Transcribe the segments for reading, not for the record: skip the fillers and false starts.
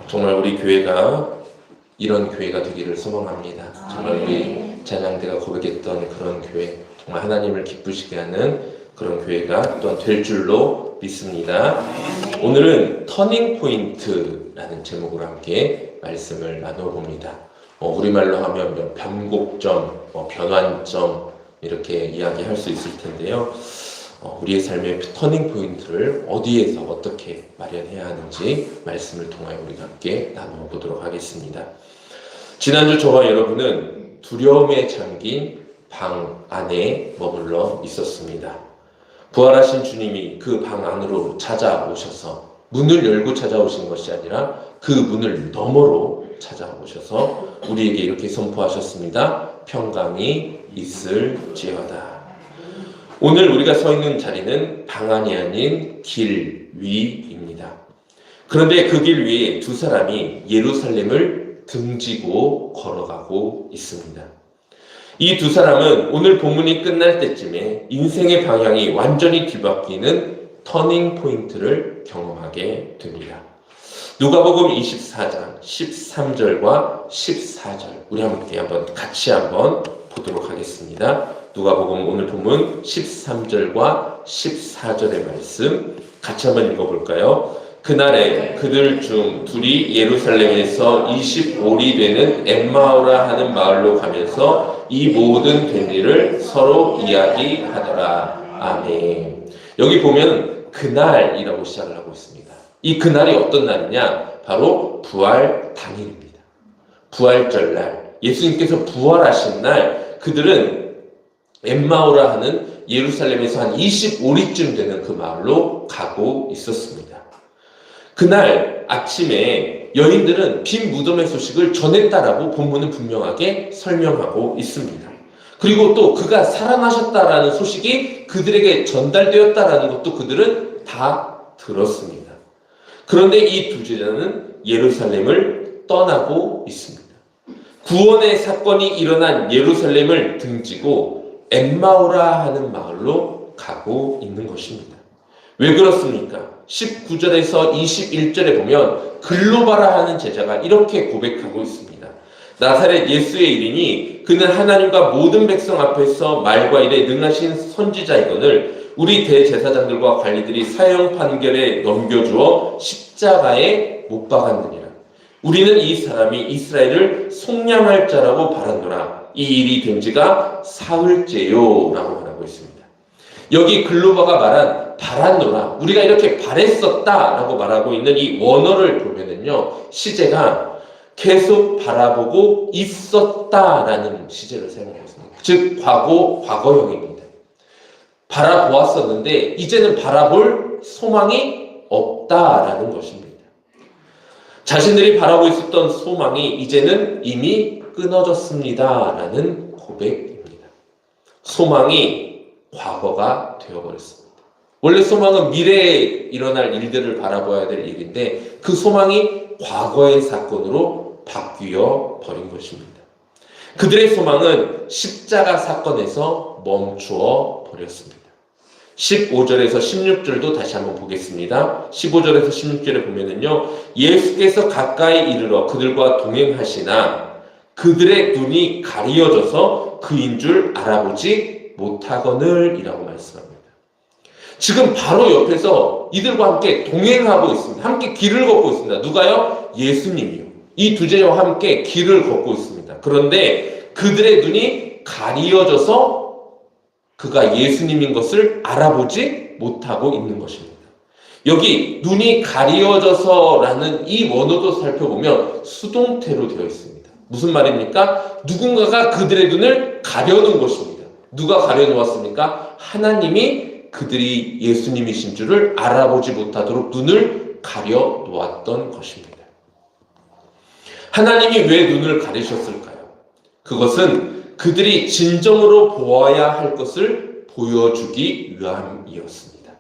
정말 우리 교회가 이런 교회가 되기를 소망합니다. 정말 우리 찬양대가 고백했던 그런 교회, 정말 하나님을 기쁘시게 하는 그런 교회가 또한 될 줄로 믿습니다. 오늘은 터닝 포인트라는 제목으로 함께 말씀을 나눠봅니다. 우리말로 하면 변곡점, 변환점 이렇게 이야기할 수 있을 텐데요. 우리의 삶의 터닝 포인트를 어디에서 어떻게 마련해야 하는지 말씀을 통하여 우리가 함께 나눠보도록 하겠습니다. 지난주 저와 여러분은 두려움에 잠긴 방 안에 머물러 있었습니다. 부활하신 주님이 그 방 안으로 찾아오셔서 문을 열고 찾아오신 것이 아니라 그 문을 너머로 찾아오셔서 우리에게 이렇게 선포하셨습니다. 평강이 있을지어다. 오늘 우리가 서 있는 자리는 방 안이 아닌 길 위입니다. 그런데 그 길 위에 두 사람이 예루살렘을 등지고 걸어가고 있습니다. 이 두 사람은 오늘 본문이 끝날 때쯤에 인생의 방향이 완전히 뒤바뀌는 터닝 포인트를 경험하게 됩니다. 누가복음 24장 13절과 14절 우리 함께 같이 보도록 하겠습니다. 누가복음 오늘 본문 13절과 14절의 말씀 같이 읽어볼까요? 그날에 그들 중 둘이 예루살렘에서 25리 되는 엠마오라 하는 마을로 가면서 이 모든 된 일을 서로 이야기하더라. 아멘. 여기 보면 그날이라고 시작을 하고 있습니다. 이 그날이 어떤 날이냐? 바로 부활 당일입니다. 부활절 날, 예수님께서 부활하신 날, 그들은 엠마오라 하는 예루살렘에서 한 25리쯤 되는 그 마을로 가고 있었습니다. 그날 아침에 여인들은 빈 무덤의 소식을 전했다라고 본문은 분명하게 설명하고 있습니다. 그리고 또 그가 살아나셨다라는 소식이 그들에게 전달되었다라는 것도 그들은 다 들었습니다. 그런데 이 두 제자는 예루살렘을 떠나고 있습니다. 구원의 사건이 일어난 예루살렘을 등지고 엠마오라 하는 마을로 가고 있는 것입니다. 왜 그렇습니까? 19절에서 21절에 보면 글로바라 하는 제자가 이렇게 고백하고 있습니다. 나사렛 예수의 이르니 그는 하나님과 모든 백성 앞에서 말과 일에 능하신 선지자이거늘 우리 대제사장들과 관리들이 사형 판결에 넘겨주어 십자가에 못 박았느니라. 우리는 이 사람이 이스라엘을 속량할 자라고 바라노라. 이 일이 된 지가 사흘째요 라고 말하고 있습니다. 여기 글로바가 말한 바라노라, 우리가 이렇게 바랬었다 라고 말하고 있는 이 원어를 보면은요, 시제가 계속 바라보고 있었다라는 시제를 사용하고 있습니다. 즉 과거형입니다. 바라보았었는데 이제는 바라볼 소망이 없다라는 것입니다. 자신들이 바라고 있었던 소망이 이제는 이미 끊어졌습니다 라는 고백입니다. 소망이 과거가 되어버렸습니다. 원래 소망은 미래에 일어날 일들을 바라봐야 될 일인데 그 소망이 과거의 사건으로 바뀌어 버린 것입니다. 그들의 소망은 십자가 사건에서 멈추어 버렸습니다. 15절에서 16절도 다시 한번 보겠습니다. 15절에서 16절에 보면은요, 예수께서 가까이 이르러 그들과 동행하시나 그들의 눈이 가리어져서 그인 줄 알아보지 못하거늘 이라고 말씀합니다. 지금 바로 옆에서 이들과 함께 동행하고 있습니다. 함께 길을 걷고 있습니다. 누가요? 예수님이요. 이 두 제자와 함께 길을 걷고 있습니다. 그런데 그들의 눈이 가리어져서 그가 예수님인 것을 알아보지 못하고 있는 것입니다. 여기 눈이 가리어져서라는 이 원어도 살펴보면 수동태로 되어 있습니다. 무슨 말입니까? 누군가가 그들의 눈을 가려놓은 것입니다. 누가 가려놓았습니까? 하나님이 그들이 예수님이신 줄을 알아보지 못하도록 눈을 가려놓았던 것입니다. 하나님이 왜 눈을 가리셨을까요? 그것은 그들이 진정으로 보아야 할 것을 보여주기 위함이었습니다.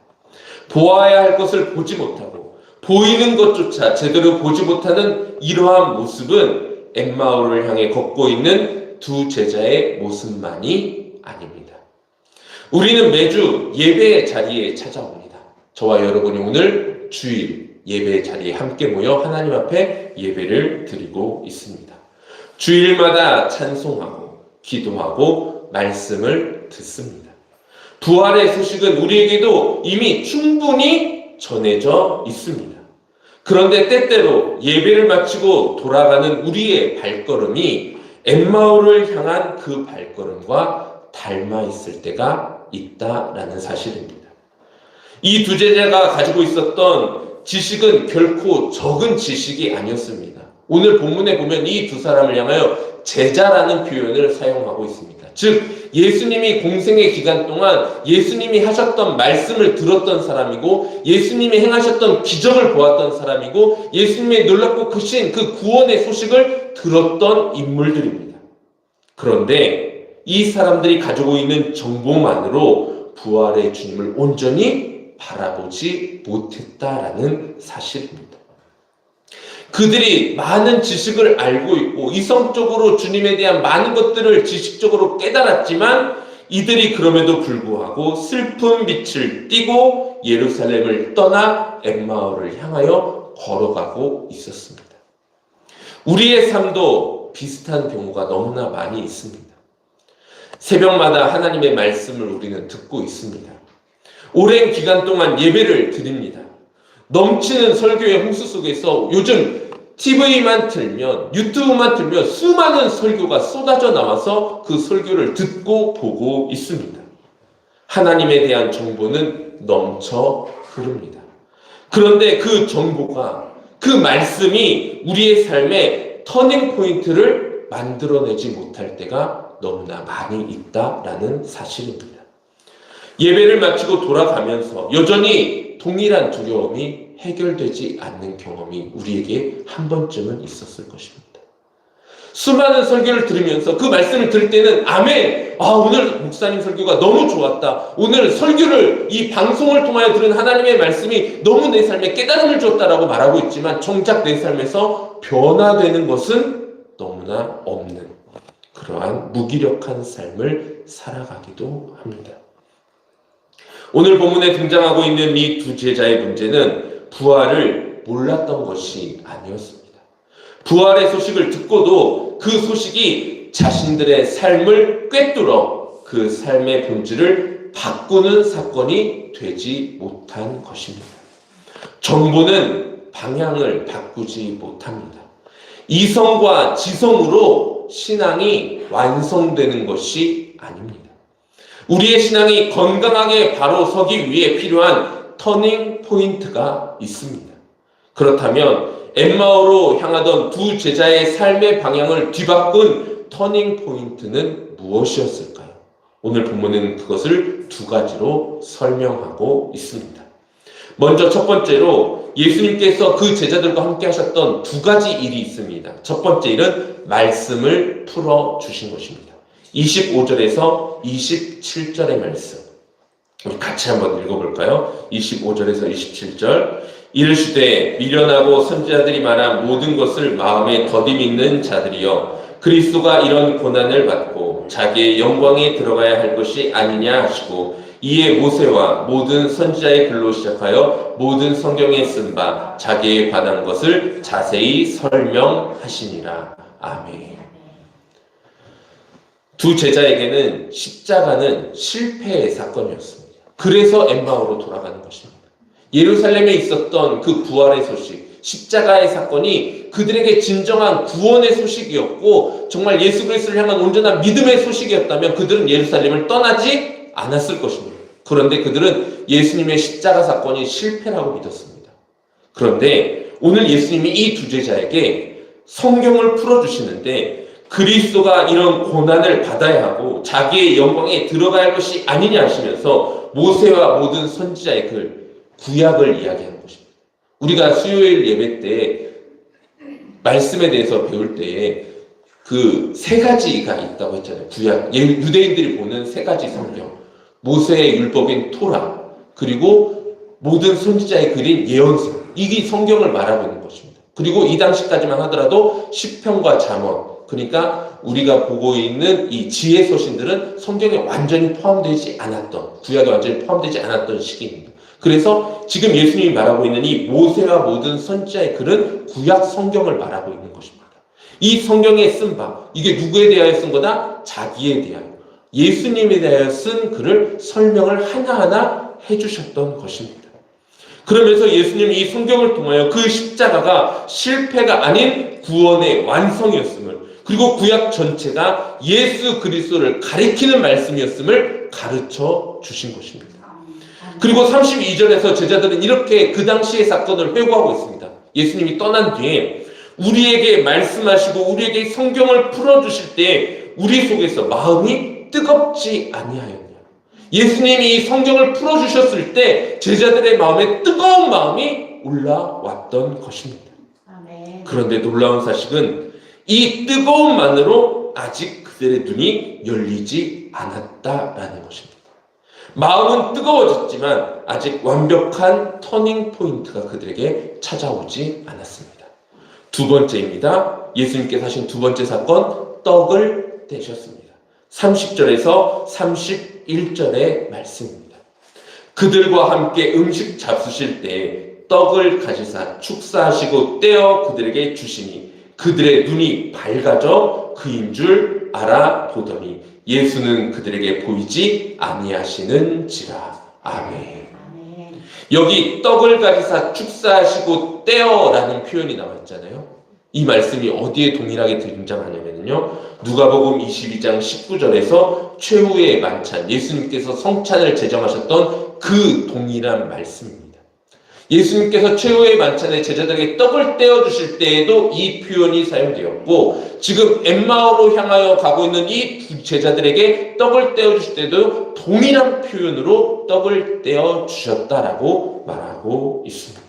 보아야 할 것을 보지 못하고 보이는 것조차 제대로 보지 못하는 이러한 모습은 엠마오를 향해 걷고 있는 두 제자의 모습만이 아닙니다. 우리는 매주 예배의 자리에 찾아옵니다. 저와 여러분이 오늘 주일 예배 자리에 함께 모여 하나님 앞에 예배를 드리고 있습니다. 주일마다 찬송하고 기도하고 말씀을 듣습니다. 부활의 소식은 우리에게도 이미 충분히 전해져 있습니다. 그런데 때때로 예배를 마치고 돌아가는 우리의 발걸음이 엠마오를 향한 그 발걸음과 닮아 있을 때가 있다라는 사실입니다. 이 두 제자가 가지고 있었던 지식은 결코 적은 지식이 아니었습니다. 오늘 본문에 보면 이 두 사람을 향하여 제자라는 표현을 사용하고 있습니다. 즉 예수님이 공생의 기간 동안 예수님이 하셨던 말씀을 들었던 사람이고 예수님이 행하셨던 기적을 보았던 사람이고 예수님의 놀랍고 크신 그 구원의 소식을 들었던 인물들입니다. 그런데 이 사람들이 가지고 있는 정보만으로 부활의 주님을 온전히 바라보지 못했다라는 사실입니다. 그들이 많은 지식을 알고 있고 이성적으로 주님에 대한 많은 것들을 지식적으로 깨달았지만 이들이 그럼에도 불구하고 슬픈 빛을 띠고 예루살렘을 떠나 엠마오를 향하여 걸어가고 있었습니다. 우리의 삶도 비슷한 경우가 너무나 많이 있습니다. 새벽마다 하나님의 말씀을 우리는 듣고 있습니다. 오랜 기간 동안 예배를 드립니다. 넘치는 설교의 홍수 속에서 요즘 TV만 틀면, 유튜브만 틀면 수많은 설교가 쏟아져 나와서 그 설교를 듣고 보고 있습니다. 하나님에 대한 정보는 넘쳐 흐릅니다. 그런데 그 정보가, 그 말씀이 우리의 삶에 터닝 포인트를 만들어내지 못할 때가 너무나 많이 있다라는 사실입니다. 예배를 마치고 돌아가면서 여전히 동일한 두려움이 해결되지 않는 경험이 우리에게 한 번쯤은 있었을 것입니다. 수많은 설교를 들으면서 그 말씀을 들을 때는 아멘! 오늘 목사님 설교가 너무 좋았다. 오늘 설교를 이 방송을 통하여 들은 하나님의 말씀이 너무 내 삶에 깨달음을 주었다라고 말하고 있지만 정작 내 삶에서 변화되는 것은 너무나 없는 그러한 무기력한 삶을 살아가기도 합니다. 오늘 본문에 등장하고 있는 이 두 제자의 문제는 부활을 몰랐던 것이 아니었습니다. 부활의 소식을 듣고도 그 소식이 자신들의 삶을 꿰뚫어 그 삶의 본질을 바꾸는 사건이 되지 못한 것입니다. 정보는 방향을 바꾸지 못합니다. 이성과 지성으로 신앙이 완성되는 것이 아닙니다. 우리의 신앙이 건강하게 바로 서기 위해 필요한 터닝 포인트가 있습니다. 그렇다면 엠마오로 향하던 두 제자의 삶의 방향을 뒤바꾼 터닝 포인트는 무엇이었을까요? 오늘 본문은 그것을 두 가지로 설명하고 있습니다. 먼저 첫 번째로 예수님께서 그 제자들과 함께 하셨던 두 가지 일이 있습니다. 첫 번째 일은 말씀을 풀어주신 것입니다. 25절에서 27절의 말씀 우리 같이 한번 읽어볼까요? 25절에서 27절 이르시되 미련하고 선지자들이 말한 모든 것을 마음에 더디 믿는 자들이여 그리스도가 이런 고난을 받고 자기의 영광에 들어가야 할 것이 아니냐 하시고 이에 모세와 모든 선지자의 글로 시작하여 모든 성경에 쓴 바 자기에 관한 것을 자세히 설명하시니라. 아멘. 두 제자에게는 십자가는 실패의 사건이었습니다. 그래서 엠마오로 돌아가는 것입니다. 예루살렘에 있었던 그 부활의 소식, 십자가의 사건이 그들에게 진정한 구원의 소식이었고 정말 예수 그리스도를 향한 온전한 믿음의 소식이었다면 그들은 예루살렘을 떠나지 않았을 것입니다. 그런데 그들은 예수님의 십자가 사건이 실패라고 믿었습니다. 그런데 오늘 예수님이 이 두 제자에게 성경을 풀어주시는데 그리스도가 이런 고난을 받아야 하고 자기의 영광에 들어가야 할 것이 아니냐 하시면서 모세와 모든 선지자의 글, 구약을 이야기하는 것입니다. 우리가 수요일 예배 때 말씀에 대해서 배울 때에 그 세 가지가 있다고 했잖아요. 구약, 유대인들이 보는 세 가지 성경. 모세의 율법인 토라, 그리고 모든 선지자의 글인 예언서. 이게 성경을 말하고 있는 것입니다. 그리고 이 당시까지만 하더라도 시편과 잠언, 그러니까 우리가 보고 있는 이 지혜 서신들은 성경에 완전히 포함되지 않았던, 구약에 완전히 포함되지 않았던 시기입니다. 그래서 지금 예수님이 말하고 있는 이 모세와 모든 선지자의 글은 구약 성경을 말하고 있는 것입니다. 이 성경에 쓴 바, 이게 누구에 대하여 쓴 거다? 자기에 대하여, 예수님에 대하여 쓴 글을 설명을 하나하나 해주셨던 것입니다. 그러면서 예수님이 이 성경을 통하여 그 십자가가 실패가 아닌 구원의 완성이었음을, 그리고 구약 전체가 예수 그리스도를 가리키는 말씀이었음을 가르쳐 주신 것입니다. 그리고 32절에서 제자들은 이렇게 그 당시의 사건을 회고하고 있습니다. 예수님이 떠난 뒤에 우리에게 말씀하시고 우리에게 성경을 풀어주실 때 우리 속에서 마음이 뜨겁지 아니하였냐. 예수님이 이 성경을 풀어주셨을 때 제자들의 마음에 뜨거운 마음이 올라왔던 것입니다. 아멘. 그런데 놀라운 사실은 이 뜨거움만으로 아직 그들의 눈이 열리지 않았다라는 것입니다. 마음은 뜨거워졌지만 아직 완벽한 터닝 포인트가 그들에게 찾아오지 않았습니다. 두 번째입니다. 예수님께서 하신 두 번째 사건, 떡을 떼셨습니다. 30절에서 31절의 말씀입니다. 그들과 함께 음식 잡수실 때 떡을 가지사 축사하시고 떼어 그들에게 주시니 그들의 눈이 밝아져 그인 줄 알아보더니 예수는 그들에게 보이지 아니하시는지라. 아멘. 여기 떡을 가지사 축사하시고 떼어라는 표현이 나왔잖아요. 이 말씀이 어디에 동일하게 등장하냐면요, 누가복음 22장 19절에서 최후의 만찬, 예수님께서 성찬을 제정하셨던 그 동일한 말씀입니다. 예수님께서 최후의 만찬에 제자들에게 떡을 떼어주실 때에도 이 표현이 사용되었고, 지금 엠마오로 향하여 가고 있는 이 두 제자들에게 떡을 떼어주실 때도 동일한 표현으로 떡을 떼어주셨다라고 말하고 있습니다.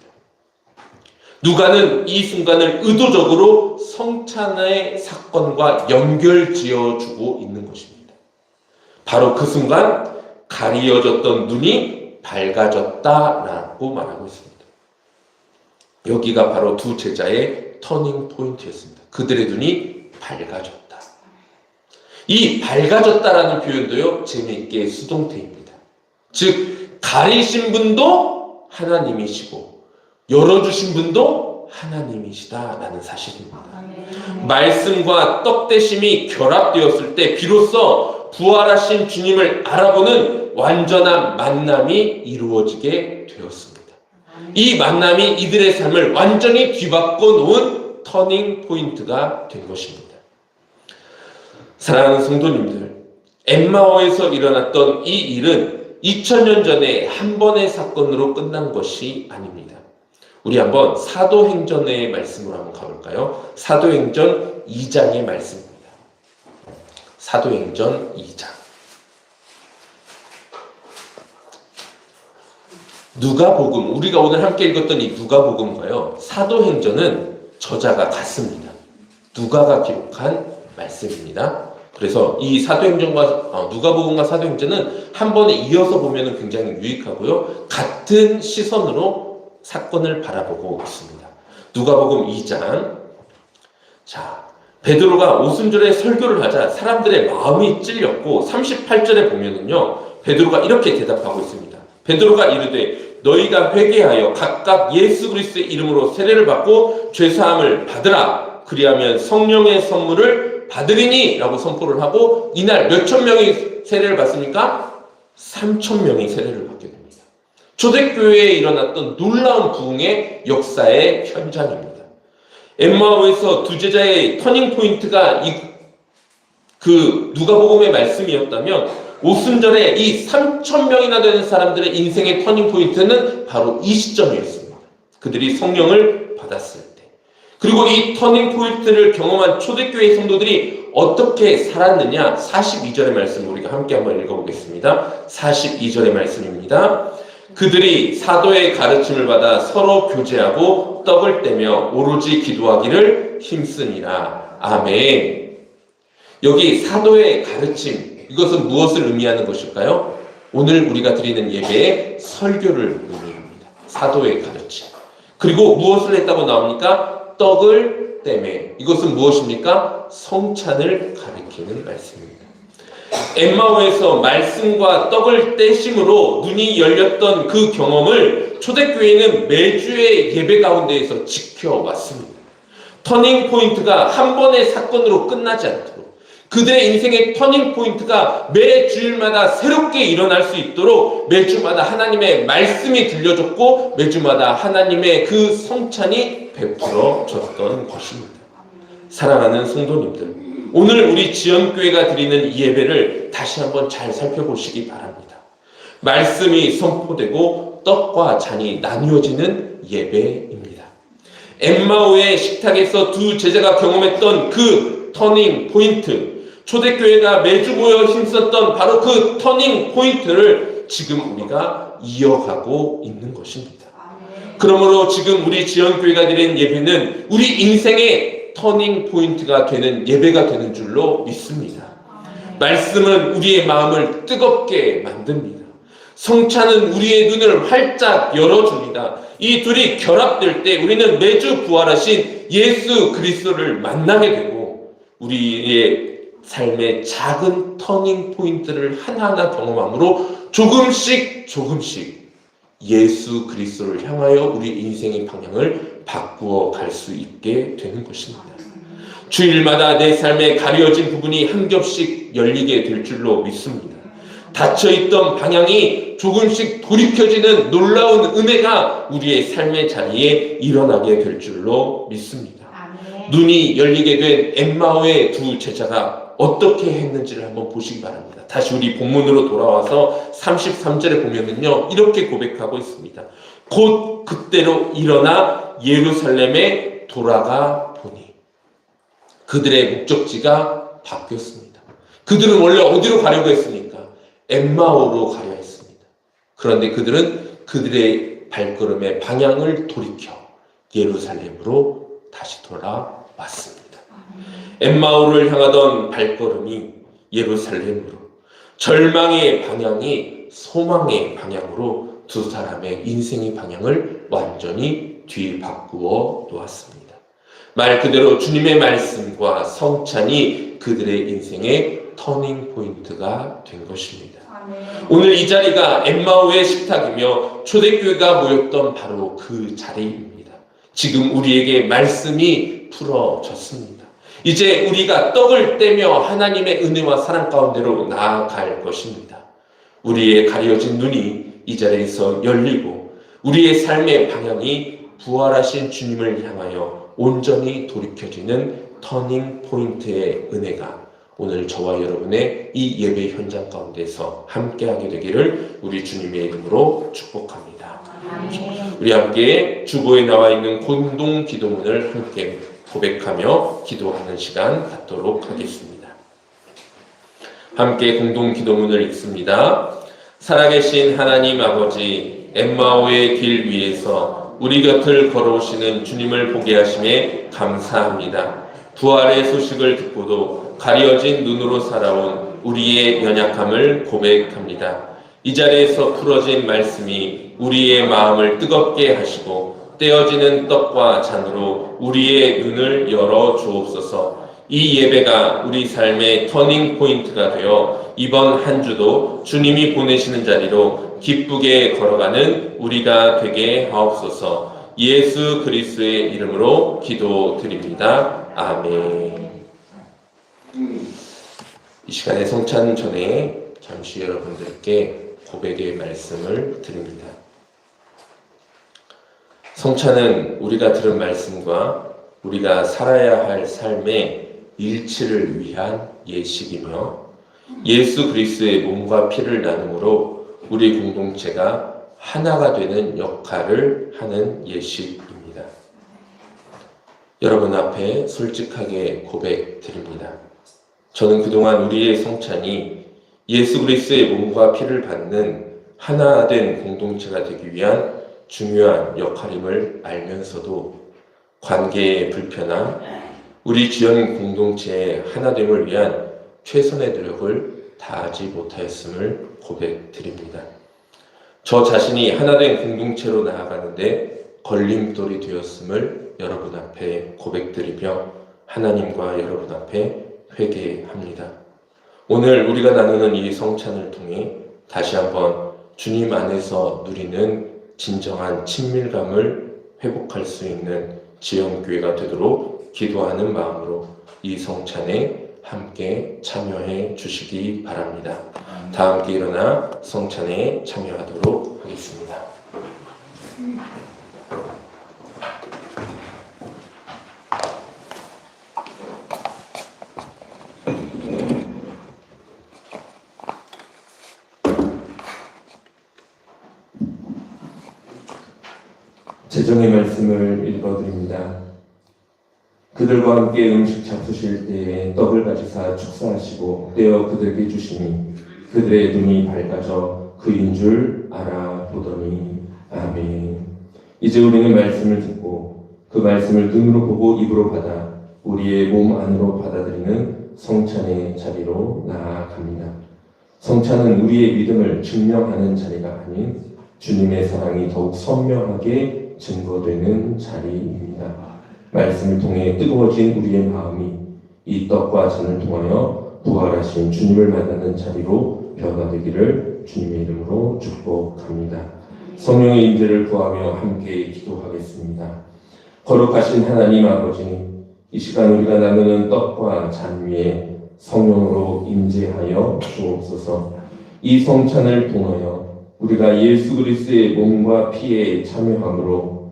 누가는 이 순간을 의도적으로 성찬의 사건과 연결지어주고 있는 것입니다. 바로 그 순간 가리어졌던 눈이 밝아졌다라고 말하고 있습니다. 여기가 바로 두 제자의 터닝 포인트였습니다. 그들의 눈이 밝아졌다. 이 밝아졌다라는 표현도요, 재미있게 수동태입니다. 즉, 가리신 분도 하나님이시고 열어주신 분도 하나님이시다라는 사실입니다. 말씀과 떡대심이 결합되었을 때 비로소 부활하신 주님을 알아보는 완전한 만남이 이루어지게 되었습니다. 이 만남이 이들의 삶을 완전히 뒤바꿔 놓은 터닝 포인트가 된 것입니다. 사랑하는 성도님들, 엠마오에서 일어났던 이 일은 2000년 전에 한 번의 사건으로 끝난 것이 아닙니다. 우리 한번 사도행전의 말씀으로 한번 가볼까요? 사도행전 2장의 말씀입니다. 사도행전 2장. 누가복음, 우리가 오늘 함께 읽었던 이 누가복음과요, 사도행전은 저자가 같습니다. 누가가 기록한 말씀입니다. 그래서 이 사도행전과 누가복음과 사도행전은 한 번에 이어서 보면 굉장히 유익하고요, 같은 시선으로 사건을 바라보고 있습니다. 누가복음 2장. 자, 베드로가 오순절에 설교를 하자 사람들의 마음이 찔렸고 38절에 보면은요, 베드로가 이렇게 대답하고 있습니다. 베드로가 이르되 너희가 회개하여 각각 예수 그리스도의 이름으로 세례를 받고 죄사함을 받으라. 그리하면 성령의 선물을 받으리니 라고 선포를 하고, 이날 몇천 명이 세례를 받습니까? 3,000명이 세례를 받게 됩니다. 초대교회에 일어났던 놀라운 부흥의 역사의 현장입니다. 엠마오에서 두 제자의 터닝 포인트가 그 누가복음의 말씀이었다면, 오순절에 이 3,000명이나 되는 사람들의 인생의 터닝 포인트는 바로 이 시점이었습니다. 그들이 성령을 받았을 때. 그리고 이 터닝 포인트를 경험한 초대교회 성도들이 어떻게 살았느냐, 42절의 말씀 우리가 함께 한번 읽어보겠습니다. 42절의 말씀입니다. 그들이 사도의 가르침을 받아 서로 교제하고 떡을 떼며 오로지 기도하기를 힘쓰니라. 아멘. 여기 사도의 가르침, 이것은 무엇을 의미하는 것일까요? 오늘 우리가 드리는 예배의 설교를 의미합니다. 사도의 가르침. 그리고 무엇을 했다고 나옵니까? 떡을 떼매. 이것은 무엇입니까? 성찬을 가리키는 말씀입니다. 엠마오에서 말씀과 떡을 떼심으로 눈이 열렸던 그 경험을 초대교회는 매주의 예배 가운데에서 지켜왔습니다. 터닝 포인트가 한 번의 사건으로 끝나지 않도록, 그들의 인생의 터닝 포인트가 매 주일마다 새롭게 일어날 수 있도록 매주마다 하나님의 말씀이 들려줬고 매주마다 하나님의 그 성찬이 베풀어졌던 것입니다. 사랑하는 성도님들, 오늘 우리 지연교회가 드리는 이 예배를 다시 한번 잘 살펴보시기 바랍니다. 말씀이 선포되고 떡과 잔이 나뉘어지는 예배입니다. 엠마오의 식탁에서 두 제자가 경험했던 그 터닝 포인트, 초대교회가 매주 모여 힘썼던 바로 그 터닝 포인트를 지금 우리가 이어가고 있는 것입니다. 그러므로 지금 우리 지연교회가 드리는 예배는 우리 인생의 터닝 포인트가 되는 예배가 되는 줄로 믿습니다. 말씀은 우리의 마음을 뜨겁게 만듭니다. 성찬은 우리의 눈을 활짝 열어줍니다. 이 둘이 결합될 때 우리는 매주 부활하신 예수 그리스도를 만나게 되고 우리의 삶의 작은 터닝 포인트를 하나하나 경험함으로 조금씩 예수 그리스도를 향하여 우리 인생의 방향을 바꾸어 갈 수 있게 되는 것입니다. 주일마다 내 삶에 가려진 부분이 한 겹씩 열리게 될 줄로 믿습니다. 닫혀있던 방향이 조금씩 돌이켜지는 놀라운 은혜가 우리의 삶의 자리에 일어나게 될 줄로 믿습니다. 눈이 열리게 된 엠마오의 두 제자가 어떻게 했는지를 한번 보시기 바랍니다. 다시 우리 본문으로 돌아와서 33절에 보면은요, 이렇게 고백하고 있습니다. 곧 그때로 일어나 예루살렘에 돌아가 보니 그들의 목적지가 바뀌었습니다. 그들은 원래 어디로 가려고 했습니까? 엠마오로 가려 했습니다. 그런데 그들은 그들의 발걸음의 방향을 돌이켜 예루살렘으로 다시 돌아왔습니다. 엠마오를 향하던 발걸음이 예루살렘으로, 절망의 방향이 소망의 방향으로 두 사람의 인생의 방향을 완전히 뒤바꾸어 놓았습니다. 말 그대로 주님의 말씀과 성찬이 그들의 인생의 터닝 포인트가 된 것입니다. 오늘 이 자리가 엠마오의 식탁이며 초대교회가 모였던 바로 그 자리입니다. 지금 우리에게 말씀이 풀어졌습니다. 이제 우리가 떡을 떼며 하나님의 은혜와 사랑 가운데로 나아갈 것입니다. 우리의 가려진 눈이 이 자리에서 열리고 우리의 삶의 방향이 부활하신 주님을 향하여 온전히 돌이켜지는 터닝 포인트의 은혜가 오늘 저와 여러분의 이 예배 현장 가운데서 함께하게 되기를 우리 주님의 이름으로 축복합니다. 우리 함께 주보에 나와 있는 공동 기도문을 함께 고백하며 기도하는 시간 갖도록 하겠습니다. 함께 공동 기도문을 읽습니다. 살아계신 하나님 아버지, 엠마오의 길 위에서 우리 곁을 걸어오시는 주님을 보게 하심에 감사합니다. 부활의 소식을 듣고도 가려진 눈으로 살아온 우리의 연약함을 고백합니다. 이 자리에서 풀어진 말씀이 우리의 마음을 뜨겁게 하시고 떼어지는 떡과 잔으로 우리의 눈을 열어 주옵소서. 이 예배가 우리 삶의 터닝 포인트가 되어 이번 한 주도 주님이 보내시는 자리로 기쁘게 걸어가는 우리가 되게 하옵소서. 예수 그리스도의 이름으로 기도드립니다. 아멘. 이 시간에 성찬 전에 잠시 여러분들께 고백의 말씀을 드립니다. 성찬은 우리가 들은 말씀과 우리가 살아야 할 삶의 일치를 위한 예식이며 예수 그리스도의 몸과 피를 나눔으로 우리 공동체가 하나가 되는 역할을 하는 예식입니다. 여러분 앞에 솔직하게 고백드립니다. 저는 그동안 우리의 성찬이 예수 그리스도의 몸과 피를 받는 하나 된 공동체가 되기 위한 중요한 역할임을 알면서도 관계의 불편함, 우리 지연 공동체의 하나됨을 위한 최선의 노력을 다하지 못하였음을 고백드립니다. 저 자신이 하나된 공동체로 나아가는데 걸림돌이 되었음을 여러분 앞에 고백드리며 하나님과 여러분 앞에 회개합니다. 오늘 우리가 나누는 이 성찬을 통해 다시 한번 주님 안에서 누리는 진정한 친밀감을 회복할 수 있는 지영교회가 되도록 기도하는 마음으로 이 성찬에 함께 참여해 주시기 바랍니다. 다 함께 일어나 성찬에 참여하도록 하겠습니다. 제정의 말씀을 읽어드립니다. 그들과 함께 음식 잡수실 때에 떡을 가지사 축사하시고 떼어 그들에게 주시니 그들의 눈이 밝아져 그인 줄 알아보더니. 아멘. 이제 우리는 말씀을 듣고 그 말씀을 눈으로 보고 입으로 받아 우리의 몸 안으로 받아들이는 성찬의 자리로 나아갑니다. 성찬은 우리의 믿음을 증명하는 자리가 아닌 주님의 사랑이 더욱 선명하게 증거되는 자리입니다. 말씀을 통해 뜨거워진 우리의 마음이 이 떡과 잔을 통하여 부활하신 주님을 만나는 자리로 변화되기를 주님의 이름으로 축복합니다. 성령의 임재를 구하며 함께 기도하겠습니다. 거룩하신 하나님 아버지, 이 시간 우리가 나누는 떡과 잔 위에 성령으로 임재하여 주옵소서. 이 성찬을 통하여 우리가 예수 그리스도의 몸과 피에 참여함으로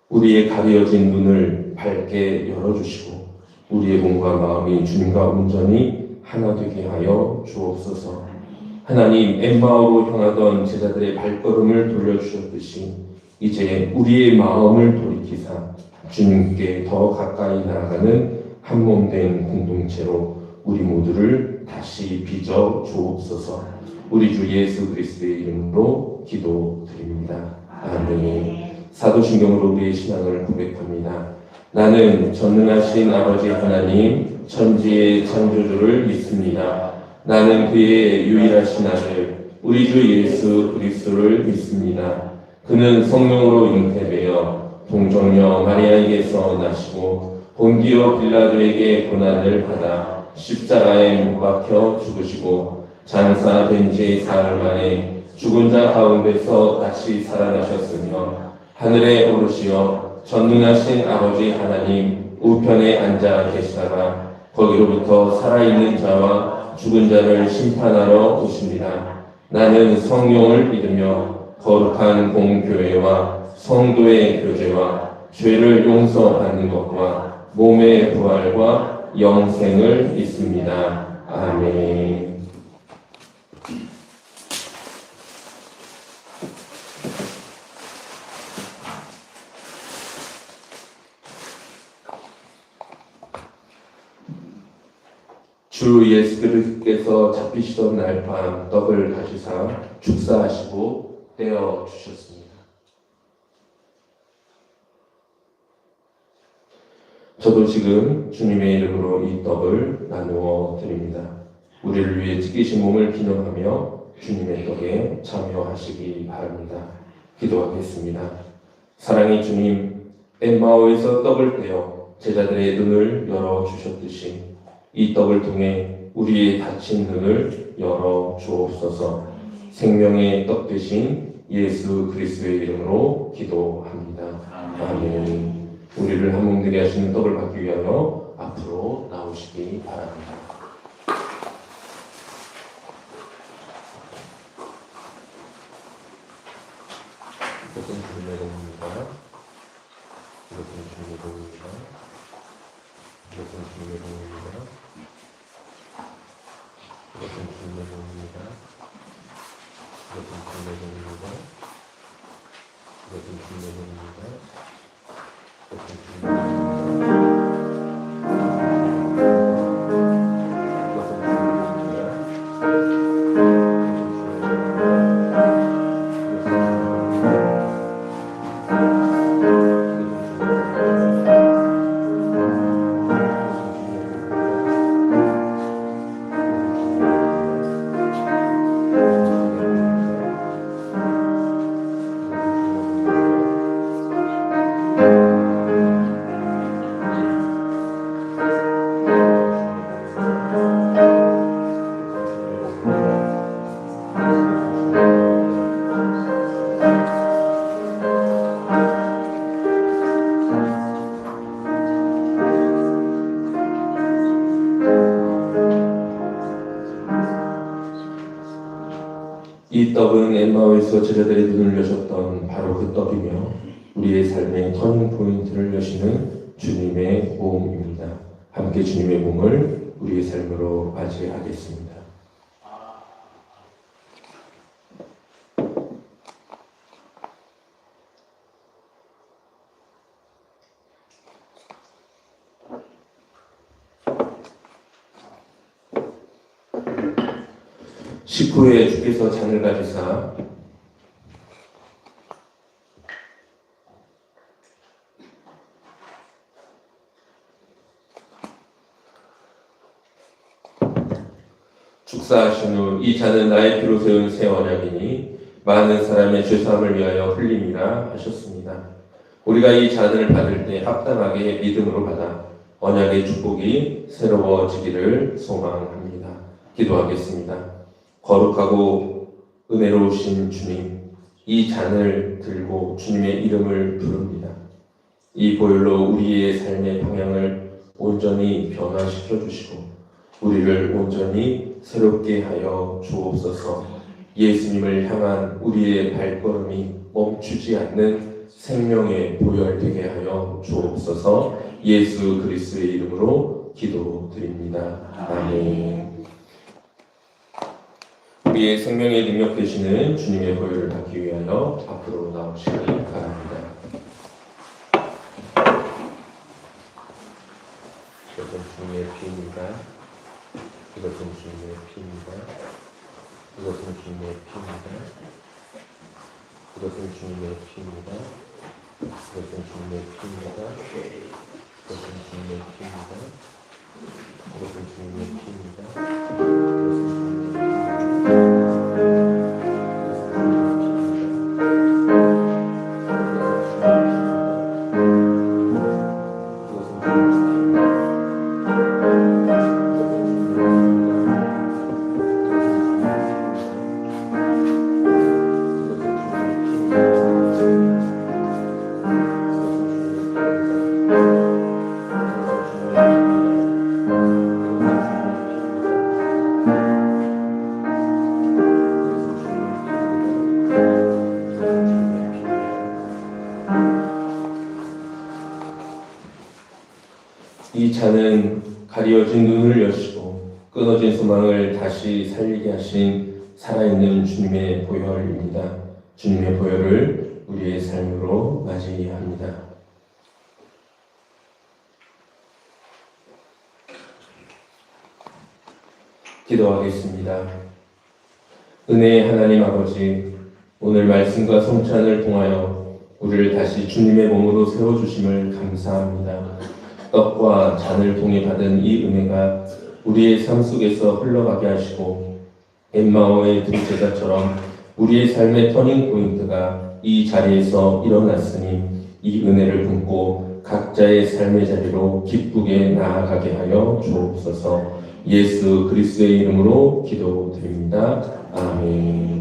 우리의 가려진 눈을 밝게 열어주시고 우리의 몸과 마음이 주님과 온전히 하나 되게 하여 주옵소서. 하나님, 엠마오로 향하던 제자들의 발걸음을 돌려주셨듯이 이제 우리의 마음을 돌이키사 주님께 더 가까이 나아가는 한 몸 된 공동체로 우리 모두를 다시 빚어 주옵소서. 우리 주 예수 그리스도의 이름으로 기도드립니다. 아멘. 사도신경으로 우리의 신앙을 고백합니다. 나는 전능하신 아버지 하나님 천지의 창조주를 믿습니다. 나는 그의 유일하신 아들 우리 주 예수 그리스도를 믿습니다. 그는 성령으로 잉태되어 동정녀 마리아에게서 나시고 본디오 빌라도에게 고난을 받아 십자가에 못 박혀 죽으시고 장사된 지 사흘 만에 죽은 자 가운데서 다시 살아나셨으며 하늘에 오르시어 전능하신 아버지 하나님 우편에 앉아 계시다가 거기로부터 살아있는 자와 죽은 자를 심판하러 오십니다. 나는 성령을 믿으며 거룩한 공교회와 성도의 교제와 죄를 용서받는 것과 몸의 부활과 영생을 믿습니다. 아멘. 주 예수 그리스도께서 잡히시던 날 밤 떡을 가지사 축사하시고 떼어 주셨습니다. 저도 지금 주님의 이름으로 이 떡을 나누어 드립니다. 우리를 위해 찢기신 몸을 기념하며 주님의 떡에 참여하시기 바랍니다. 기도하겠습니다. 사랑의 주님, 엠마오에서 떡을 떼어 제자들의 눈을 열어주셨듯이 이 떡을 통해 우리의 닫힌 눈을 열어 주옵소서. 생명의 떡 되신 예수 그리스도의 이름으로 기도합니다. 아멘. 우리를 한 몸 되게 하시는 떡을 받기 위하여 앞으로 나오시기 바랍니다. 이것은 주님의 몸입니다. 이것은 주님의 몸입니다. 이것은 주님의 몸입니다. 이것은 주님의 몸입니다. 이것은 주님의 몸입니다. 이것은 주님의 몸입니다. 이것은 주님의 몸입니다. 이 떡은 엠마오에서 제자들의 눈을 여셨던 바로 그 떡이며 우리의 삶의 터닝 포인트를 여시는 주님의 몸입니다. 함께 주님의 몸을 우리의 삶으로 맞이하겠습니다. 식후에 주께서 잔을 가지사 축사하신 후 이 잔은 나의 피로 세운 새 언약이니 많은 사람의 죄사함을 위하여 흘림이라 하셨습니다. 우리가 이 잔을 받을 때 합당하게 믿음으로 받아 언약의 축복이 새로워지기를 소망합니다. 기도하겠습니다. 거룩하고 은혜로우신 주님, 이 잔을 들고 주님의 이름을 부릅니다. 이 보혈로 우리의 삶의 방향을 온전히 변화시켜 주시고 우리를 온전히 새롭게 하여 주옵소서. 예수님을 향한 우리의 발걸음이 멈추지 않는 생명의 보혈 되게 하여 주옵소서. 예수 그리스도의 이름으로 기도드립니다. 아멘. 우리의 생명의 능력 되시는 주님의 보혈을 받기 위하여 앞으로 나오시기 바랍니다. 이것은 주님의 피입니다. 이것은 주님의 피입니다. 이것은 주님의 피입니다. 이것은 주님의 피입니다. 이것은 주님의 피입니다. 이것은 주님의 피입니다. 이것은 주님의 피입니다. 이 잔은 가려진 눈을 여시고 끊어진 소망을 다시 살리게 하신 살아있는 주님의 보혈입니다. 주님의 보혈을 우리의 삶으로 맞이합니다. 기도하겠습니다. 은혜의 하나님 아버지, 오늘 말씀과 성찬을 통하여 우리를 다시 주님의 몸으로 세워주심을 감사합니다. 떡과 잔을 통해 받은 이 은혜가 우리의 삶 속에서 흘러가게 하시고 엠마오의 두 제자처럼 우리의 삶의 터닝 포인트가 이 자리에서 일어났으니 이 은혜를 품고 각자의 삶의 자리로 기쁘게 나아가게 하여 주옵소서. 예수 그리스도의 이름으로 기도드립니다. 아멘.